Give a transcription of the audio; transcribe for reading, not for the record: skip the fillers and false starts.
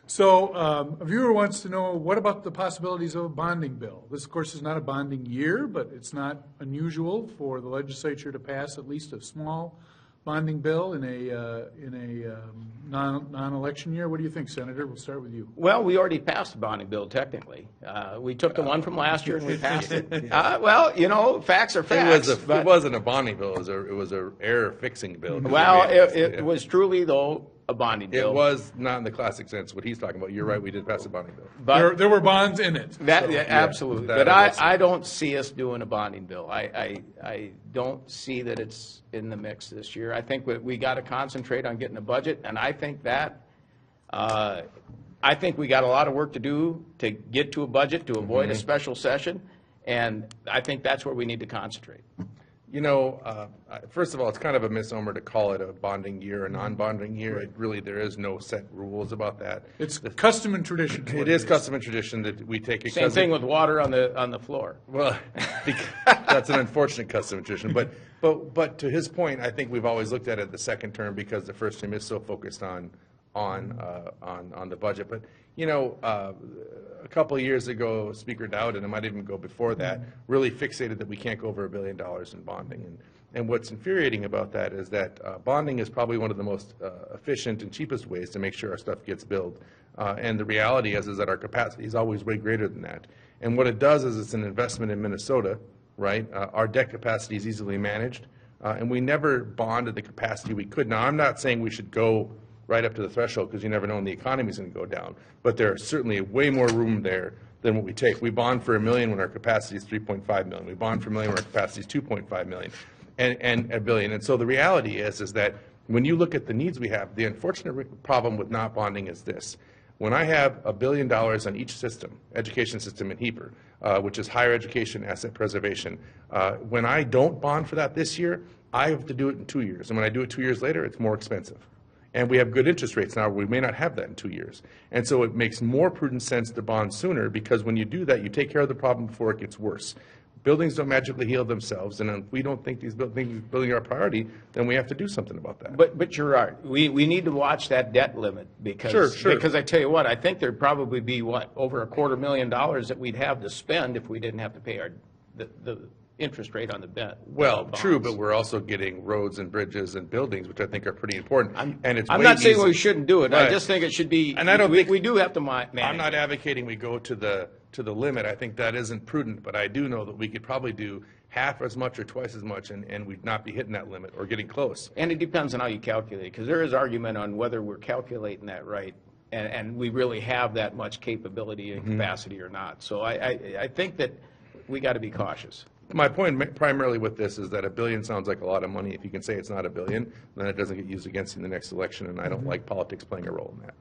So a viewer wants to know, what about the possibilities of a bonding bill? This, of course, is not a bonding year, but it's not unusual for the legislature to pass at least a small bonding bill in a non-election year. What do you think, Senator? We'll start with you. Well, we already passed the bonding bill technically. We took the one from last year and we passed it. Well, you know, facts are facts. It wasn't a bonding bill. It was a error fixing bill. Well, it was truly, though, a bonding bill. It was not in the classic sense what he's talking about. You're right, we did pass a bonding bill. But there were bonds in it. That, yeah, absolutely. that But was- I don't see us doing a bonding bill. I don't see that it's in the mix this year. I think we got to concentrate on getting a budget, and I think that I think we got a lot of work to do to get to a budget, to avoid a special session, and I think that's where we need to concentrate. You know, first of all, it's kind of a misnomer to call it a bonding year or non-bonding year. It really, there is no set rules about that. It's custom and tradition. It is custom and tradition that we take it. Same thing with water on the floor. Well, that's an unfortunate custom and tradition. But to his point, I think we've always looked at it the second term because the first term is so focused on the budget. But you know, a couple of years ago, Speaker Dowd, and it might even go before that, really fixated that we can't go over $1 billion in bonding. And what's infuriating about that is that bonding is probably one of the most efficient and cheapest ways to make sure our stuff gets built. And the reality is that our capacity is always way greater than that. And what it does is it's an investment in Minnesota, right? Our debt capacity is easily managed, and we never bonded the capacity we could. Now, I'm not saying we should go right up to the threshold because you never know when the economy is going to go down. But there's certainly way more room there than what we take. We bond for $1 million when our capacity is $3.5 million. We bond for $1 million when our capacity is $2.5 million and $1 billion. And so the reality is that when you look at the needs we have, the unfortunate problem with not bonding is this. When I have $1 billion on each system, education system in HEAPR, which is higher education asset preservation, when I don't bond for that this year, I have to do it in 2 years. And when I do it 2 years later, it's more expensive. And we have good interest rates now. We may not have that in 2 years. And so it makes more prudent sense to bond sooner because when you do that, you take care of the problem before it gets worse. Buildings don't magically heal themselves, and if we don't think these buildings are a priority, then we have to do something about that. But you're right. We need to watch that debt limit because Sure. Because I tell you what, I think there'd probably be over $250,000 that we'd have to spend if we didn't have to pay the interest rate on the debt. Well, true, but we're also getting roads and bridges and buildings, which I think are pretty important. I'm not saying we shouldn't do it. Right. I just think it should be. And I don't think we do have to manage. I'm not advocating we go to the limit. I think that isn't prudent, but I do know that we could probably do half as much or twice as much, and we'd not be hitting that limit or getting close. And it depends on how you calculate it, because there is argument on whether we're calculating that right, and we really have that much capability and capacity or not. So I think that we got to be cautious. My point primarily with this is that $1 billion sounds like a lot of money. If you can say it's not $1 billion, then it doesn't get used against you in the next election, and I don't like politics playing a role in that.